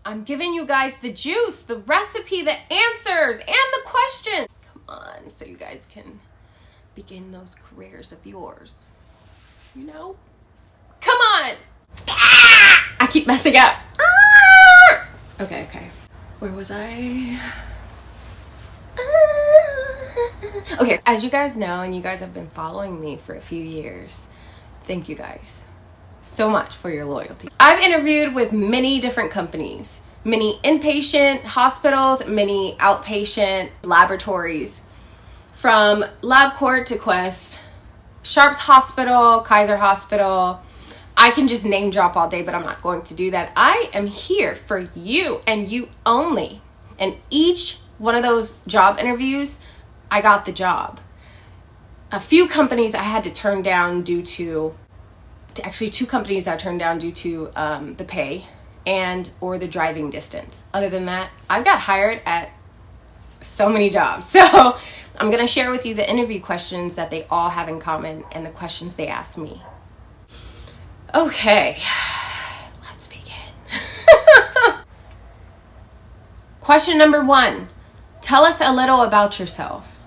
I'm giving you guys the juice, the recipe, the answers, and the questions. Come on, so you guys can begin those careers of yours. You know? Come on! I keep messing up. Okay. Where was I? Okay, as you guys know, and you guys have been following me for a few years, thank you guys so much for your loyalty. I've interviewed with many different companies, many inpatient hospitals, many outpatient laboratories, from LabCorp to Quest, Sharps Hospital, Kaiser Hospital. I can just name drop all day, but I'm not going to do that. I am here for you and you only. And each one of those job interviews, I got the job. A few companies I had to turn down due to, actually 2 companies I turned down due to the pay and or the driving distance. Other than that, I've got hired at so many jobs. So I'm gonna share with you the interview questions that they all have in common and the questions they asked me. Okay, let's begin. Question number 1, tell us a little about yourself.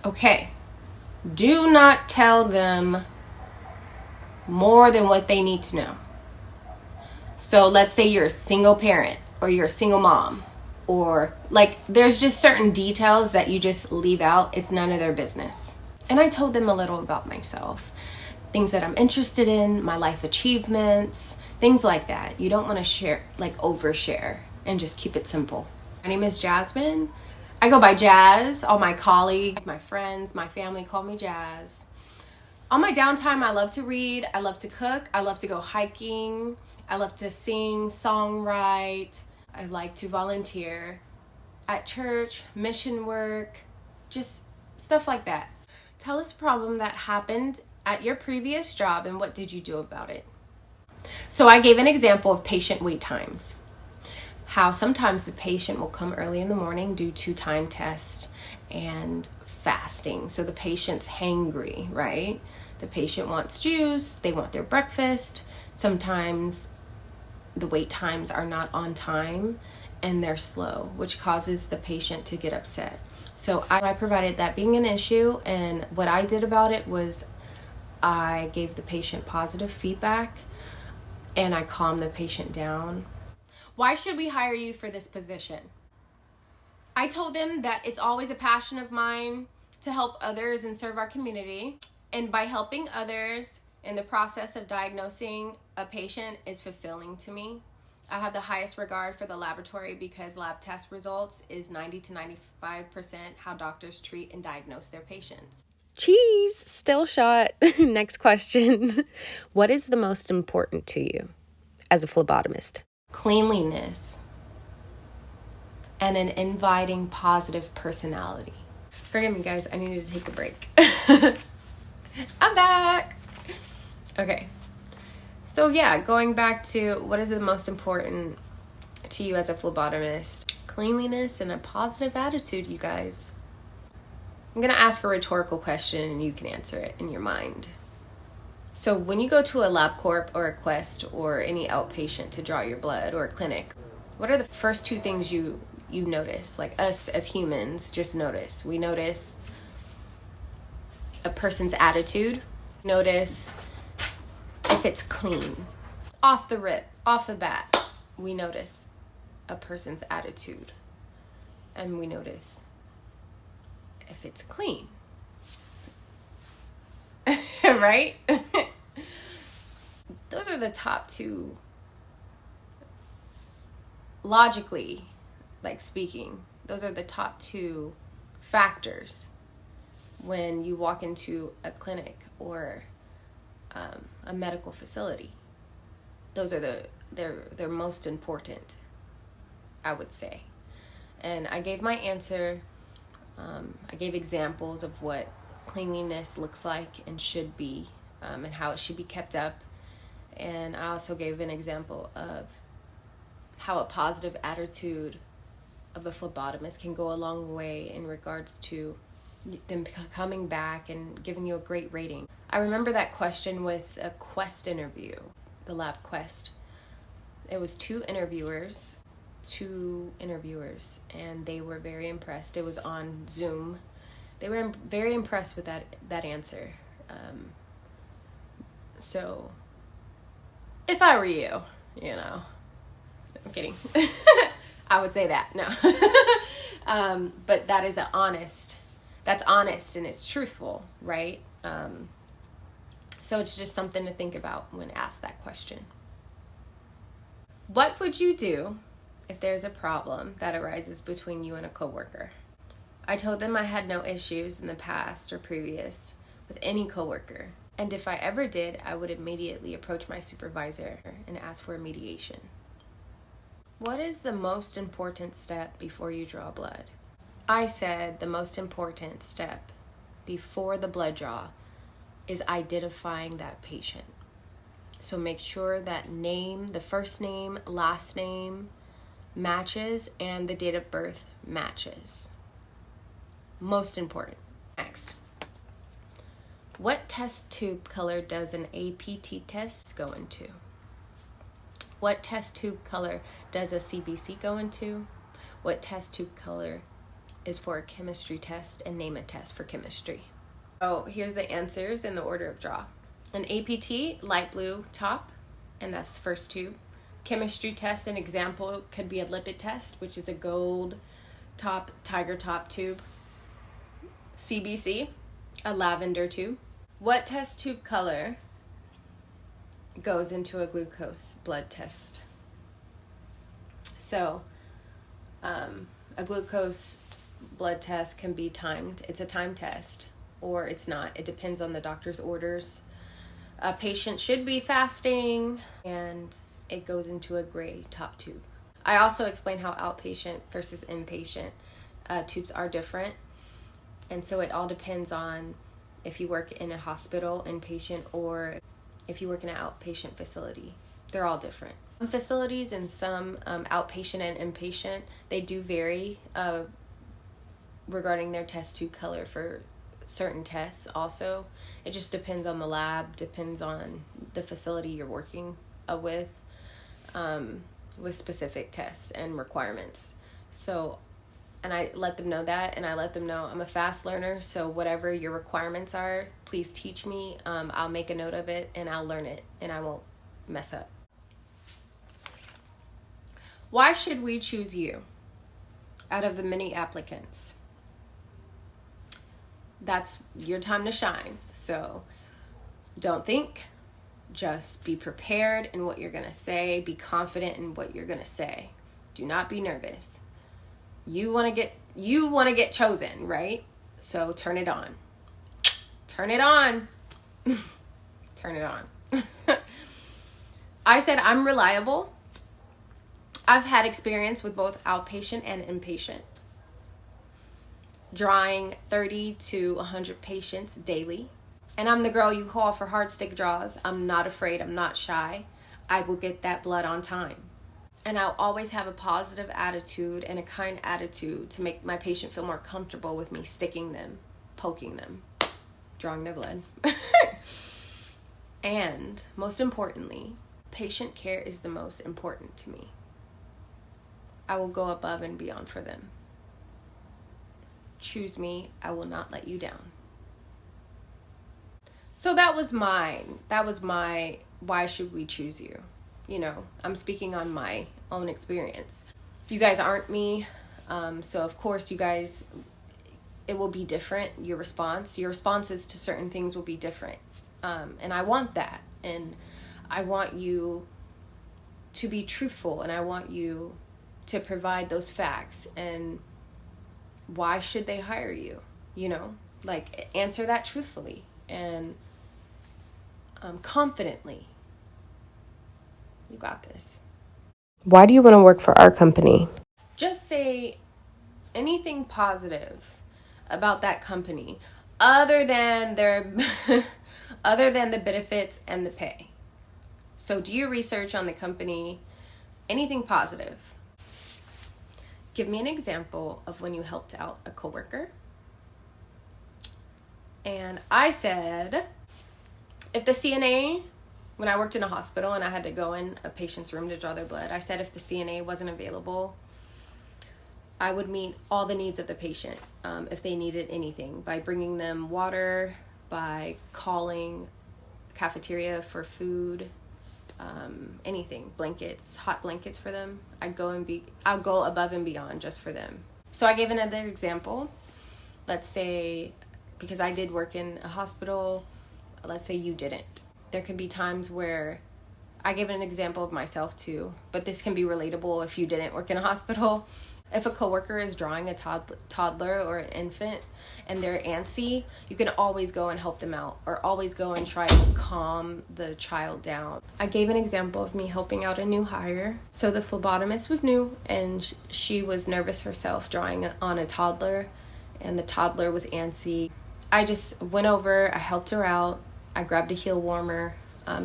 Okay, do not tell them more than what they need to know. So let's say you're a single parent or you're a single mom, or like there's just certain details that you just leave out. It's none of their business. And I told them a little about myself, things that I'm interested in, my life achievements, things like that. You don't want to share, like overshare, and just keep it simple. My name is Jasmine. I go by Jazz. All my colleagues, my friends, my family call me Jazz. On my downtime, I love to read, I love to cook, I love to go hiking, I love to sing, songwrite, I like to volunteer at church, mission work, just stuff like that. Tell us a problem that happened at your previous job and what did you do about it? So I gave an example of patient wait times. How sometimes the patient will come early in the morning due to time tests and fasting. So the patient's hangry, right? The patient wants juice, they want their breakfast. Sometimes the wait times are not on time and they're slow, which causes the patient to get upset. So I provided that being an issue, and what I did about it was I gave the patient positive feedback and I calmed the patient down. Why should we hire you for this position? I told them that it's always a passion of mine to help others and serve our community. And by helping others in the process of diagnosing a patient is fulfilling to me. I have the highest regard for the laboratory because lab test results is 90 to 95% how doctors treat and diagnose their patients. Cheese, still shot. Next question. What is the most important to you as a phlebotomist? Cleanliness and an inviting, positive personality. Forgive me, guys. I needed to take a break. I'm back. Okay. So yeah, going back to what is the most important to you as a phlebotomist? Cleanliness and a positive attitude, you guys. I'm going to ask a rhetorical question and you can answer it in your mind. So when you go to a LabCorp or a Quest or any outpatient to draw your blood or a clinic, what are the first 2 things you notice? Like us as humans just notice. We notice a person's attitude. Notice if it's clean. Off the rip, off the bat, we notice a person's attitude. And we notice if it's clean. Right? Those are the top 2, logically, like speaking, those are the top 2 factors when you walk into a clinic or a medical facility. Those are they're most important, I would say. And I gave my answer. I gave examples of what cleanliness looks like and should be, and how it should be kept up. And I also gave an example of how a positive attitude of a phlebotomist can go a long way in regards to them coming back and giving you a great rating. I remember that question with a Quest interview, the lab Quest. It was two interviewers, and they were very impressed. It was on Zoom. They were very impressed with that answer. So if I were you, I'm kidding. I would say that, no. But that is that's honest and it's truthful, right? So it's just something to think about when asked that question. What would you do if there's a problem that arises between you and a coworker? I told them I had no issues in the past or previous with any coworker. And if I ever did, I would immediately approach my supervisor and ask for a mediation. What is the most important step before you draw blood? I said the most important step before the blood draw is identifying that patient. So make sure that name, the first name, last name matches and the date of birth matches. Most important. Next. What test tube color does an APT test go into? What test tube color does a CBC go into? What test tube color is for a chemistry test, and name a test for chemistry. So here's the answers in the order of draw. An APT, light blue top, and that's the first tube. Chemistry test, an example could be a lipid test, which is a gold top, tiger top tube. CBC, a lavender tube. What test tube color goes into a glucose blood test? So, a glucose blood test can be timed. It's a time test, or it's not. It depends on the doctor's orders. A patient should be fasting, and it goes into a gray top tube. I also explain how outpatient versus inpatient tubes are different. And so it all depends on if you work in a hospital, inpatient, or if you work in an outpatient facility. They're all different. Some facilities and some outpatient and inpatient, they do vary regarding their test tube color for certain tests also. It just depends on the lab, depends on the facility you're working with specific tests and requirements. So, and I let them know that, and I let them know I'm a fast learner, so whatever your requirements are, please teach me. I'll make a note of it, and I'll learn it, and I won't mess up. Why should we choose you out of the many applicants? That's your time to shine. So don't think, just be prepared in what you're going to say. Be confident in what you're going to say. Do not be nervous. You want to get chosen, right? So turn it on. Turn it on. Turn it on. I said I'm reliable. I've had experience with both outpatient and inpatient, drawing 30 to 100 patients daily. And I'm the girl you call for hard stick draws. I'm not afraid. I'm not shy. I will get that blood on time. And I'll always have a positive attitude and a kind attitude to make my patient feel more comfortable with me sticking them, poking them, drawing their blood. And most importantly, patient care is the most important to me. I will go above and beyond for them. Choose me. I will not let you down. So that was my why should we choose you? I'm speaking on my own experience. You guys aren't me. So of course you guys, it will be different. Your responses to certain things will be different. And I want that. And I want you to be truthful, and I want you to provide those facts. And why should they hire you? Answer that truthfully and confidently. You got this. Why do you want to work for our company? Just say anything positive about that company other than the benefits and the pay. So do your research on the company, anything positive. Give me an example of when you helped out a coworker. And I said, if the CNA when I worked in a hospital and I had to go in a patient's room to draw their blood, I said if the CNA wasn't available, I would meet all the needs of the patient if they needed anything, by bringing them water, by calling cafeteria for food, anything, blankets, hot blankets for them. I'll go above and beyond just for them. So I gave another example. Let's say, because I did work in a hospital, let's say you didn't. There can be times where I gave an example of myself too, but this can be relatable if you didn't work in a hospital. If a coworker is drawing a toddler or an infant and they're antsy, you can always go and help them out, or always go and try to calm the child down. I gave an example of me helping out a new hire. So the phlebotomist was new and she was nervous herself drawing on a toddler, and the toddler was antsy. I just went over, I helped her out. I grabbed a heel warmer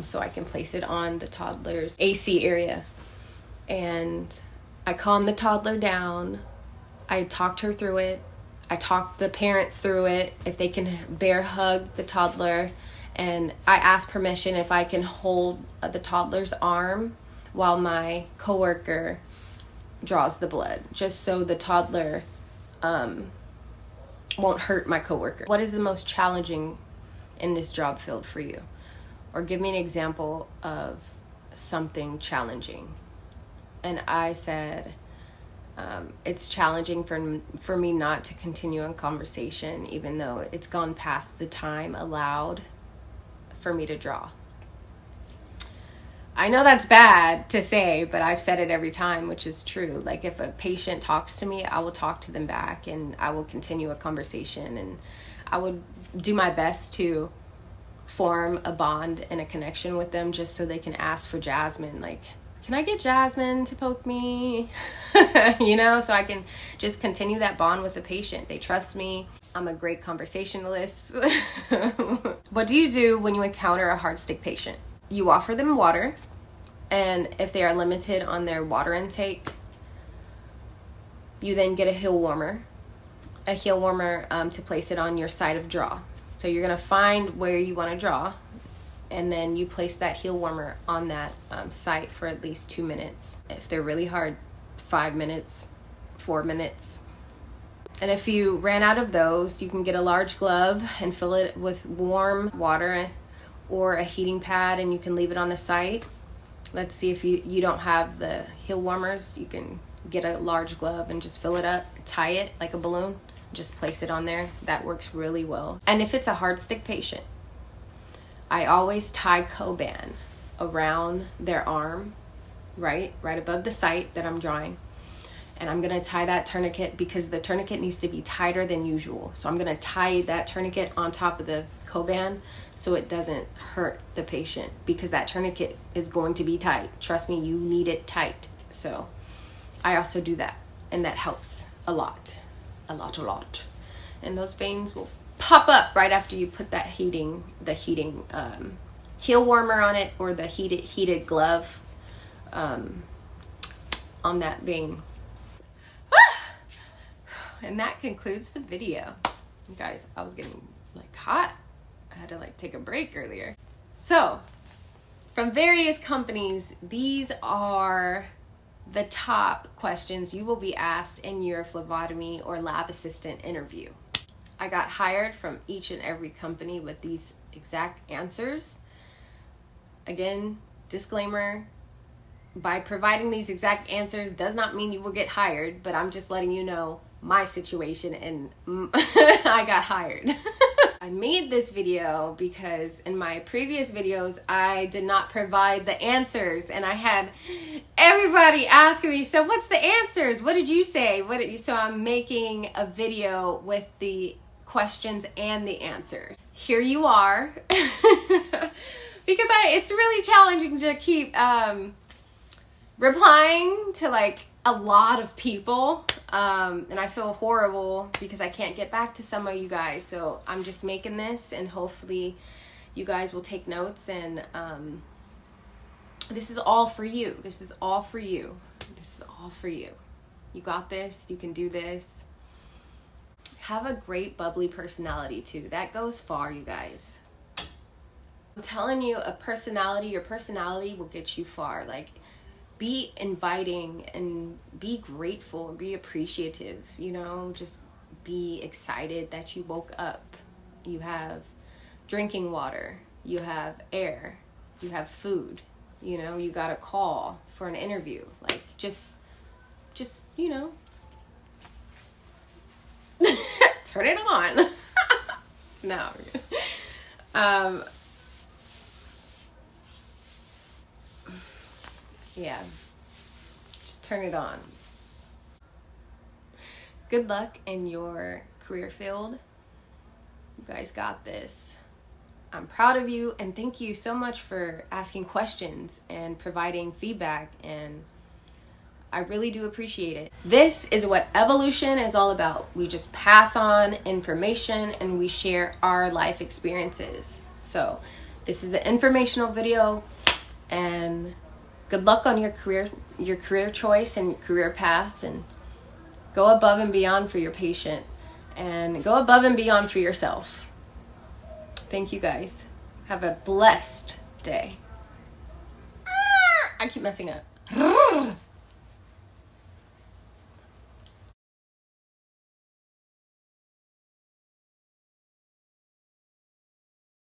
so I can place it on the toddler's AC area. And I calmed the toddler down. I talked her through it. I talked the parents through it, if they can bear hug the toddler. And I asked permission if I can hold the toddler's arm while my coworker draws the blood, just so the toddler won't hurt my coworker. What is the most challenging in this job field for you? Or give me an example of something challenging. And I said, it's challenging for me not to continue in conversation, even though it's gone past the time allowed for me to draw. I know that's bad to say, but I've said it every time, which is true. Like, if a patient talks to me, I will talk to them back, and I will continue a conversation, and I would do my best to form a bond and a connection with them, just so they can ask for Jasmine. Like, can I get Jasmine to poke me? So I can just continue that bond with the patient. They trust me. I'm a great conversationalist. What do you do when you encounter a hard stick patient? You offer them water, and if they are limited on their water intake, you then get a heel warmer to place it on your side of draw. So you're gonna find where you wanna draw, and then you place that heel warmer on that site for at least 2 minutes. If they're really hard, 5 minutes, 4 minutes. And if you ran out of those, you can get a large glove and fill it with warm water or a heating pad, and you can leave it on the site. Let's see, if you don't have the heel warmers, you can get a large glove and just fill it up, tie it like a balloon, just place it on there. That works really well. And if it's a hard stick patient, I always tie Coban around their arm, right above the site that I'm drawing. And I'm gonna tie that tourniquet, because the tourniquet needs to be tighter than usual. So I'm gonna tie that tourniquet on top of the Coban so it doesn't hurt the patient, because that tourniquet is going to be tight. Trust me, you need it tight. So I also do that, and that helps a lot. And those veins will pop up right after you put that heating heel warmer on it, or the heated glove on that vein. And that concludes the video. You guys, I was getting hot. I had to take a break earlier. So, from various companies, these are the top questions you will be asked in your phlebotomy or lab assistant interview. I got hired from each and every company with these exact answers. Again, disclaimer, by providing these exact answers does not mean you will get hired, but I'm just letting you know my situation, and I got hired. I made this video because in my previous videos I did not provide the answers, and I had everybody asking me, so what's the answers? What did you say? So I'm making a video with the questions and the answers. Here you are. Because it's really challenging to keep replying to a lot of people, and I feel horrible because I can't get back to some of you guys. So I'm just making this, and hopefully you guys will take notes, and this is all for you. This is all for you. This is all for you. You got this. You can do this. Have a great bubbly personality too. That goes far, you guys. I'm telling you, your personality will get you far. Like, be inviting and be grateful and be appreciative, you know, just be excited that you woke up. You have drinking water, you have air, you have food, you know, you got a call for an interview. Like, just, you know, turn it on. No. Yeah, just turn it on. Good luck in your career field. You guys got this. I'm proud of you, and thank you so much for asking questions and providing feedback, and I really do appreciate it. This is what evolution is all about. We just pass on information and we share our life experiences. So this is an informational video, and good luck on your career choice and career path, and go above and beyond for your patient and go above and beyond for yourself. Thank you guys. Have a blessed day. I keep messing up.